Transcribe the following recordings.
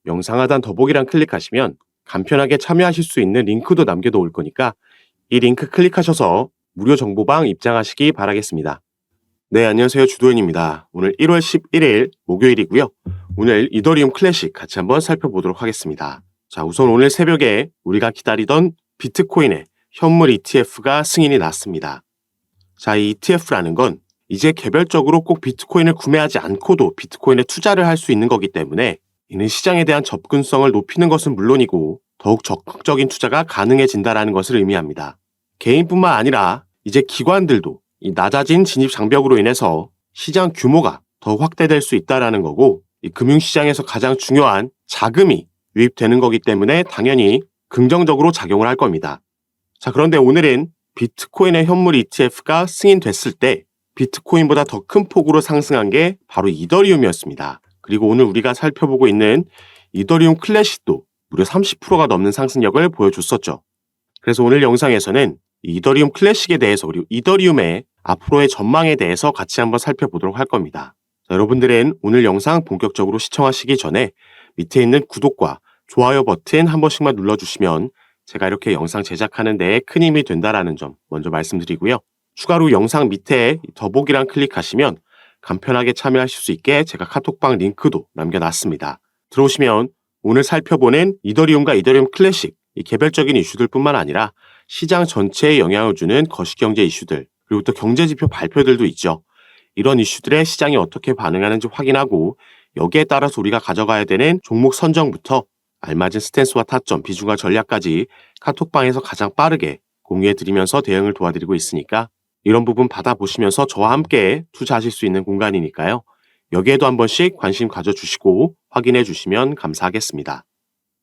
영상 하단 더보기란 클릭하시면 간편하게 참여하실 수 있는 링크도 남겨놓을 거니까 이 링크 클릭하셔서 무료 정보방 입장하시기 바라겠습니다. 네, 안녕하세요. 주도현입니다. 오늘 1월 11일 목요일이고요. 오늘 이더리움 클래식 같이 한번 살펴보도록 하겠습니다. 자, 우선 오늘 새벽에 우리가 기다리던 비트코인의 현물 ETF가 승인이 났습니다. 자, 이 ETF라는 건 이제 개별적으로 꼭 비트코인을 구매하지 않고도 비트코인에 투자를 할 수 있는 거기 때문에 이는 시장에 대한 접근성을 높이는 것은 물론이고 더욱 적극적인 투자가 가능해진다는 것을 의미합니다. 개인뿐만 아니라 이제 기관들도 이 낮아진 진입 장벽으로 인해서 시장 규모가 더 확대될 수 있다는 거고, 이 금융시장에서 가장 중요한 자금이 유입되는 거기 때문에 당연히 긍정적으로 작용을 할 겁니다. 자, 그런데 오늘은 비트코인의 현물 ETF가 승인됐을 때 비트코인보다 더 큰 폭으로 상승한 게 바로 이더리움이었습니다. 그리고 오늘 우리가 살펴보고 있는 이더리움 클래식도 무려 30%가 넘는 상승력을 보여줬었죠. 그래서 오늘 영상에서는 이더리움 클래식에 대해서 그리고 이더리움의 앞으로의 전망에 대해서 같이 한번 살펴보도록 할 겁니다. 자, 여러분들은 오늘 영상 본격적으로 시청하시기 전에 밑에 있는 구독과 좋아요 버튼 한 번씩만 눌러주시면 제가 이렇게 영상 제작하는 데에 큰 힘이 된다는 점 먼저 말씀드리고요. 추가로 영상 밑에 더보기란 클릭하시면 간편하게 참여하실 수 있게 제가 카톡방 링크도 남겨놨습니다. 들어오시면 오늘 살펴보는 이더리움과 이더리움 클래식, 이 개별적인 이슈들 뿐만 아니라 시장 전체에 영향을 주는 거시경제 이슈들, 그리고 또 경제지표 발표들도 있죠. 이런 이슈들에 시장이 어떻게 반응하는지 확인하고 여기에 따라서 우리가 가져가야 되는 종목 선정부터 알맞은 스탠스와 타점, 비중과 전략까지 카톡방에서 가장 빠르게 공유해드리면서 대응을 도와드리고 있으니까 이런 부분 받아보시면서 저와 함께 투자하실 수 있는 공간이니까요. 여기에도 한 번씩 관심 가져주시고 확인해 주시면 감사하겠습니다.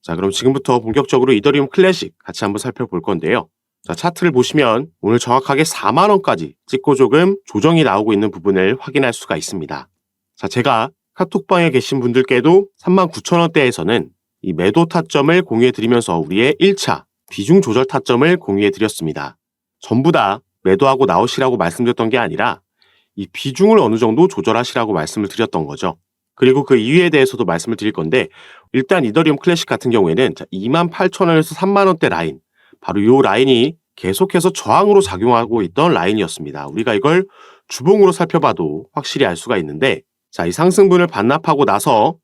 자, 그럼 지금부터 본격적으로 이더리움 클래식 같이 한번 살펴볼 건데요. 자, 차트를 보시면 오늘 정확하게 4만원까지 찍고 조금 조정이 나오고 있는 부분을 확인할 수가 있습니다. 자, 제가 카톡방에 계신 분들께도 39,000원대에서는 이 매도 타점을 공유해드리면서 우리의 1차 비중 조절 타점을 공유해드렸습니다. 전부 다 매도하고 나오시라고 말씀드렸던 게 아니라 이 비중을 어느 정도 조절하시라고 말씀을 드렸던 거죠. 그리고 그 이유에 대해서도 말씀을 드릴 건데, 일단 이더리움 클래식 같은 경우에는 28,000원에서 3만원대 라인, 바로 이 라인이 계속해서 저항으로 작용하고 있던 라인이었습니다. 우리가 이걸 주봉으로 살펴봐도 확실히 알 수가 있는데, 자, 이 상승분을 반납하고 나서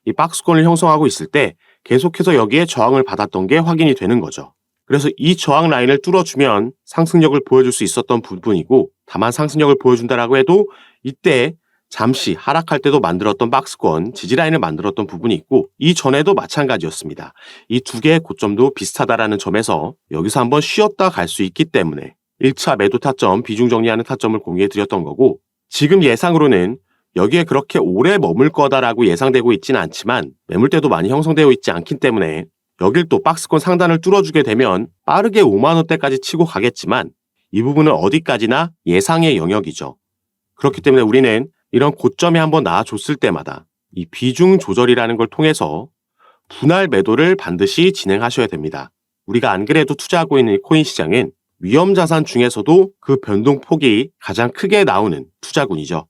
이 박스권을 형성하고 있을 때 계속해서 여기에 저항을 받았던 게 확인이 되는 거죠. 그래서 이 저항 라인을 뚫어주면 상승력을 보여줄 수 있었던 부분이고, 다만 상승력을 보여준다라고 해도 이때 잠시 하락할 때도 만들었던 박스권, 지지라인을 만들었던 부분이 있고, 이전에도 마찬가지였습니다. 이 두 개의 고점도 비슷하다라는 점에서 여기서 한번 쉬었다 갈 수 있기 때문에 1차 매도 타점, 비중 정리하는 타점을 공유해드렸던 거고, 지금 예상으로는 여기에 그렇게 오래 머물 거다라고 예상되고 있지는 않지만 매물대도 많이 형성되어 있지 않기 때문에 여길 또 박스권 상단을 뚫어주게 되면 빠르게 5만원대까지 치고 가겠지만 이 부분은 어디까지나 예상의 영역이죠. 그렇기 때문에 우리는 이런 고점에 한번 나와줬을 때마다 이 비중 조절이라는 걸 통해서 분할 매도를 반드시 진행하셔야 됩니다. 우리가 안 그래도 투자하고 있는 코인 시장은 위험자산 중에서도 그 변동폭이 가장 크게 나오는 투자군이죠.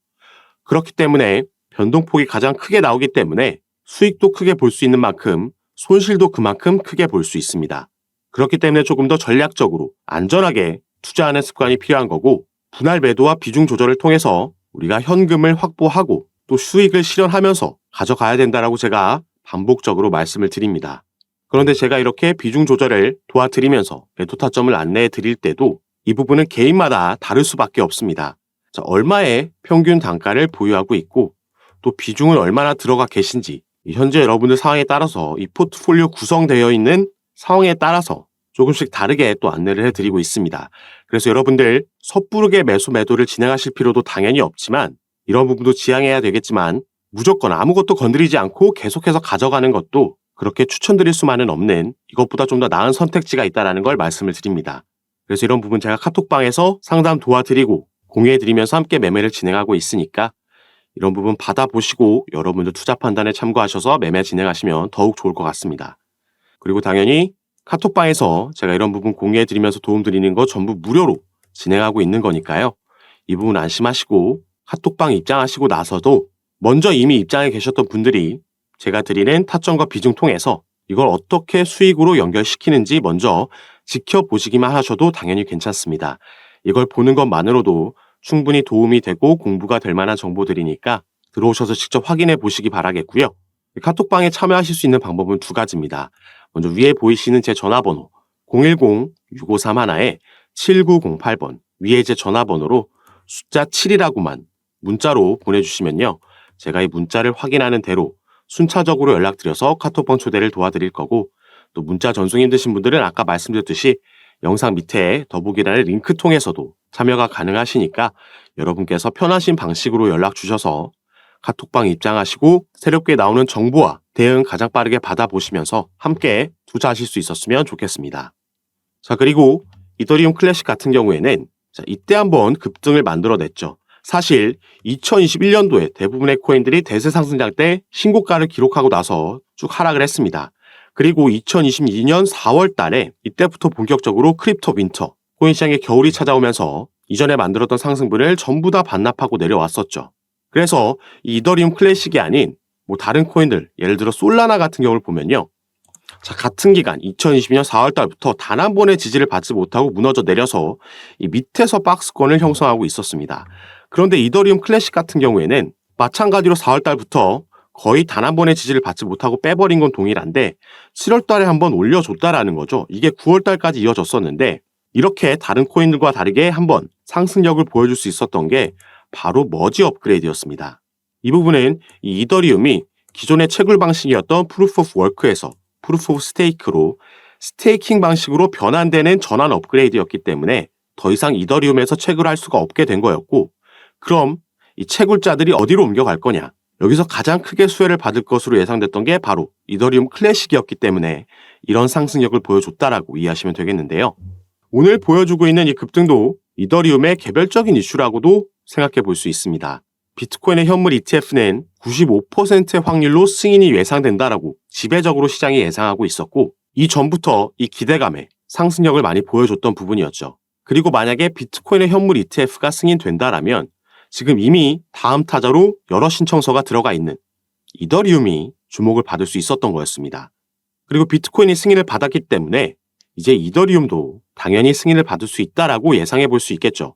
그렇기 때문에 변동폭이 가장 크게 나오기 때문에 수익도 크게 볼 수 있는 만큼 손실도 그만큼 크게 볼 수 있습니다. 그렇기 때문에 조금 더 전략적으로 안전하게 투자하는 습관이 필요한 거고, 분할 매도와 비중 조절을 통해서 우리가 현금을 확보하고 또 수익을 실현하면서 가져가야 된다라고 제가 반복적으로 말씀을 드립니다. 그런데 제가 이렇게 비중 조절을 도와드리면서 매도 타점을 안내해 드릴 때도 이 부분은 개인마다 다를 수밖에 없습니다. 자, 얼마의 평균 단가를 보유하고 있고 또 비중은 얼마나 들어가 계신지, 현재 여러분들 상황에 따라서 이 포트폴리오 구성되어 있는 상황에 따라서 조금씩 다르게 또 안내를 해드리고 있습니다. 그래서 여러분들 섣부르게 매도를 진행하실 필요도 당연히 없지만 이런 부분도 지양해야 되겠지만 무조건 아무것도 건드리지 않고 계속해서 가져가는 것도 그렇게 추천드릴 수만은 없는, 이것보다 좀 더 나은 선택지가 있다는 걸 말씀을 드립니다. 그래서 이런 부분 제가 카톡방에서 상담 도와드리고 공유해드리면서 함께 매매를 진행하고 있으니까 이런 부분 받아보시고 여러분들 투자 판단에 참고하셔서 매매 진행하시면 더욱 좋을 것 같습니다. 그리고 당연히 카톡방에서 제가 이런 부분 공유해드리면서 도움드리는 거 전부 무료로 진행하고 있는 거니까요. 이 부분 안심하시고 카톡방 입장하시고 나서도 먼저 이미 입장해 계셨던 분들이 제가 드리는 타점과 비중 통해서 이걸 어떻게 수익으로 연결시키는지 먼저 지켜보시기만 하셔도 당연히 괜찮습니다. 이걸 보는 것만으로도 충분히 도움이 되고 공부가 될 만한 정보들이니까 들어오셔서 직접 확인해 보시기 바라겠고요. 카톡방에 참여하실 수 있는 방법은 두 가지입니다. 먼저 위에 보이시는 제 전화번호 010-6531-7908번 위에 제 전화번호로 숫자 7이라고만 문자로 보내주시면요. 제가 이 문자를 확인하는 대로 순차적으로 연락드려서 카톡방 초대를 도와드릴 거고, 또 문자 전송 힘드신 분들은 아까 말씀드렸듯이 영상 밑에 더보기란의 링크 통해서도 참여가 가능하시니까 여러분께서 편하신 방식으로 연락 주셔서 카톡방 입장하시고 새롭게 나오는 정보와 대응 가장 빠르게 받아보시면서 함께 투자하실 수 있었으면 좋겠습니다. 자, 그리고 이더리움 클래식 같은 경우에는 이때 한번 급등을 만들어냈죠. 사실 2021년도에 대부분의 코인들이 대세 상승장 때 신고가를 기록하고 나서 쭉 하락을 했습니다. 그리고 2022년 4월 달에 이때부터 본격적으로 크립토 윈터, 코인 시장에 겨울이 찾아오면서 이전에 만들었던 상승분을 전부 다 반납하고 내려왔었죠. 그래서 이 이더리움 클래식이 아닌 다른 코인들, 예를 들어 솔라나 같은 경우를 보면요. 자, 같은 기간 2022년 4월 달부터 단 한 번의 지지를 받지 못하고 무너져 내려서 이 밑에서 박스권을 형성하고 있었습니다. 그런데 이더리움 클래식 같은 경우에는 마찬가지로 4월 달부터 거의 단 한 번의 지지를 받지 못하고 빼버린 건 동일한데 7월 달에 한번 올려줬다라는 거죠. 이게 9월 달까지 이어졌었는데 이렇게 다른 코인들과 다르게 한번 상승력을 보여줄 수 있었던 게 바로 머지 업그레이드였습니다. 이 부분은 이 이더리움이 기존의 채굴 방식이었던 프루프 오브 워크에서 프루프 오브 스테이크로 스테이킹 방식으로 변환되는 전환 업그레이드였기 때문에 더 이상 이더리움에서 채굴할 수가 없게 된 거였고, 그럼 이 채굴자들이 어디로 옮겨갈 거냐? 여기서 가장 크게 수혜를 받을 것으로 예상됐던 게 바로 이더리움 클래식이었기 때문에 이런 상승력을 보여줬다라고 이해하시면 되겠는데요. 오늘 보여주고 있는 이 급등도 이더리움의 개별적인 이슈라고도 생각해 볼 수 있습니다. 비트코인의 현물 ETF는 95%의 확률로 승인이 예상된다라고 지배적으로 시장이 예상하고 있었고, 이전부터 이 기대감에 상승력을 많이 보여줬던 부분이었죠. 그리고 만약에 비트코인의 현물 ETF가 승인된다라면 지금 이미 다음 타자로 여러 신청서가 들어가 있는 이더리움이 주목을 받을 수 있었던 거였습니다. 그리고 비트코인이 승인을 받았기 때문에 이제 이더리움도 당연히 승인을 받을 수 있다라고 예상해 볼 수 있겠죠.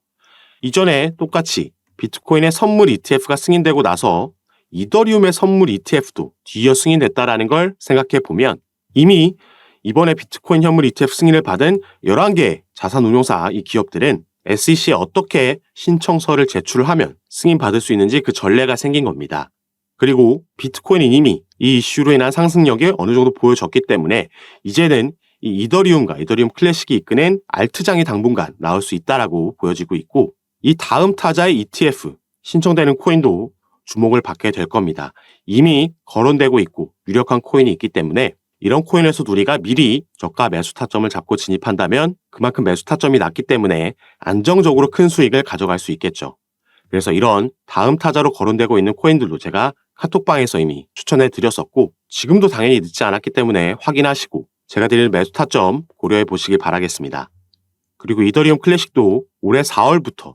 이전에 똑같이 비트코인의 선물 ETF가 승인되고 나서 이더리움의 선물 ETF도 뒤이어 승인됐다라는 걸 생각해 보면 이미 이번에 비트코인 현물 ETF 승인을 받은 11개의 자산운용사 이 기업들은 SEC에 어떻게 신청서를 제출하면 승인받을 수 있는지 그 전례가 생긴 겁니다. 그리고 비트코인이 이미 이 이슈로 인한 상승력이 어느 정도 보여졌기 때문에 이제는 이 이더리움과 이더리움 클래식이 이끄는 알트장이 당분간 나올 수 있다라고 보여지고 있고, 이 다음 타자의 ETF 신청되는 코인도 주목을 받게 될 겁니다. 이미 거론되고 있고 유력한 코인이 있기 때문에 이런 코인에서도 우리가 미리 저가 매수 타점을 잡고 진입한다면 그만큼 매수 타점이 낮기 때문에 안정적으로 큰 수익을 가져갈 수 있겠죠. 그래서 이런 다음 타자로 거론되고 있는 코인들도 제가 카톡방에서 이미 추천해 드렸었고, 지금도 당연히 늦지 않았기 때문에 확인하시고 제가 드리는 매수 타점 고려해 보시길 바라겠습니다. 그리고 이더리움 클래식도 올해 4월부터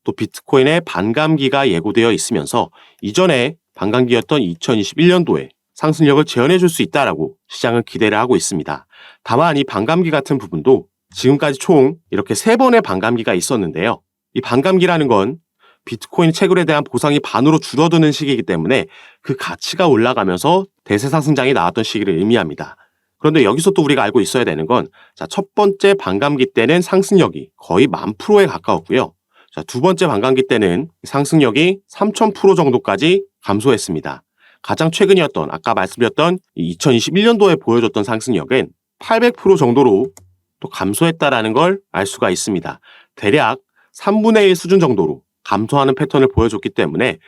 또 비트코인의 반감기가 예고되어 있으면서 이전에 반감기였던 2021년도에 상승력을 재현해 줄 수 있다라고 시장은 기대를 하고 있습니다. 다만 이 반감기 같은 부분도 지금까지 총 이렇게 3번의 반감기가 있었는데요. 이 반감기라는 건 비트코인 채굴에 대한 보상이 반으로 줄어드는 시기이기 때문에 그 가치가 올라가면서 대세 상승장이 나왔던 시기를 의미합니다. 그런데 여기서 또 우리가 알고 있어야 되는 건 첫 번째 반감기 때는 상승력이 거의 10,000%에 가까웠고요. 두 번째 반감기 때는 상승력이 3,000% 정도까지 감소했습니다. 가장 최근이었던 아까 말씀드렸던 2021년도에 보여줬던 상승력은 800% 정도로 또 감소했다라는 걸 알 수가 있습니다. 대략 3분의 1 수준 정도로 감소하는 패턴을 보여줬기 때문에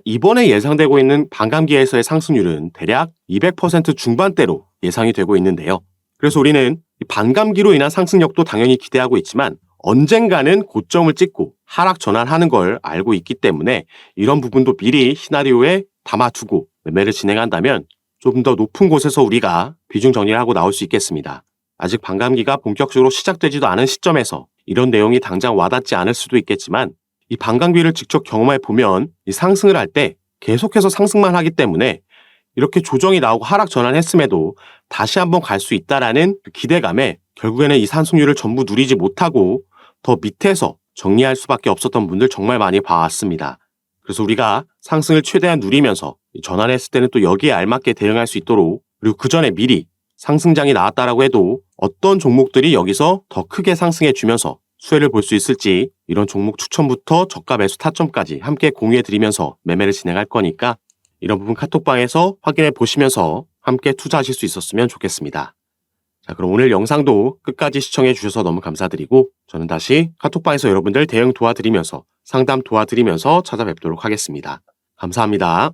이번에 예상되고 있는 반감기에서의 상승률은 대략 200% 중반대로 예상이 되고 있는데요. 그래서 우리는 반감기로 인한 상승력도 당연히 기대하고 있지만 언젠가는 고점을 찍고 하락 전환하는 걸 알고 있기 때문에 이런 부분도 미리 시나리오에 담아두고 매매를 진행한다면 조금 더 높은 곳에서 우리가 비중 정리를 하고 나올 수 있겠습니다. 아직 반감기가 본격적으로 시작되지도 않은 시점에서 이런 내용이 당장 와닿지 않을 수도 있겠지만 이 반감기를 직접 경험해 보면 이 상승을 할 때 계속해서 상승만 하기 때문에 이렇게 조정이 나오고 하락 전환했음에도 다시 한번 갈 수 있다라는 그 기대감에 결국에는 이 상승률을 전부 누리지 못하고 더 밑에서 정리할 수밖에 없었던 분들 정말 많이 봐왔습니다. 그래서 우리가 상승을 최대한 누리면서 전환했을 때는 또 여기에 알맞게 대응할 수 있도록, 그리고 그 전에 미리 상승장이 나왔다라고 해도 어떤 종목들이 여기서 더 크게 상승해 주면서 수혜를 볼 수 있을지 이런 종목 추천부터 저가 매수 타점까지 함께 공유해 드리면서 매매를 진행할 거니까 이런 부분 카톡방에서 확인해 보시면서 함께 투자하실 수 있었으면 좋겠습니다. 자, 그럼 오늘 영상도 끝까지 시청해 주셔서 너무 감사드리고 저는 다시 카톡방에서 여러분들 대응 도와드리면서 상담 도와드리면서 찾아뵙도록 하겠습니다. 감사합니다.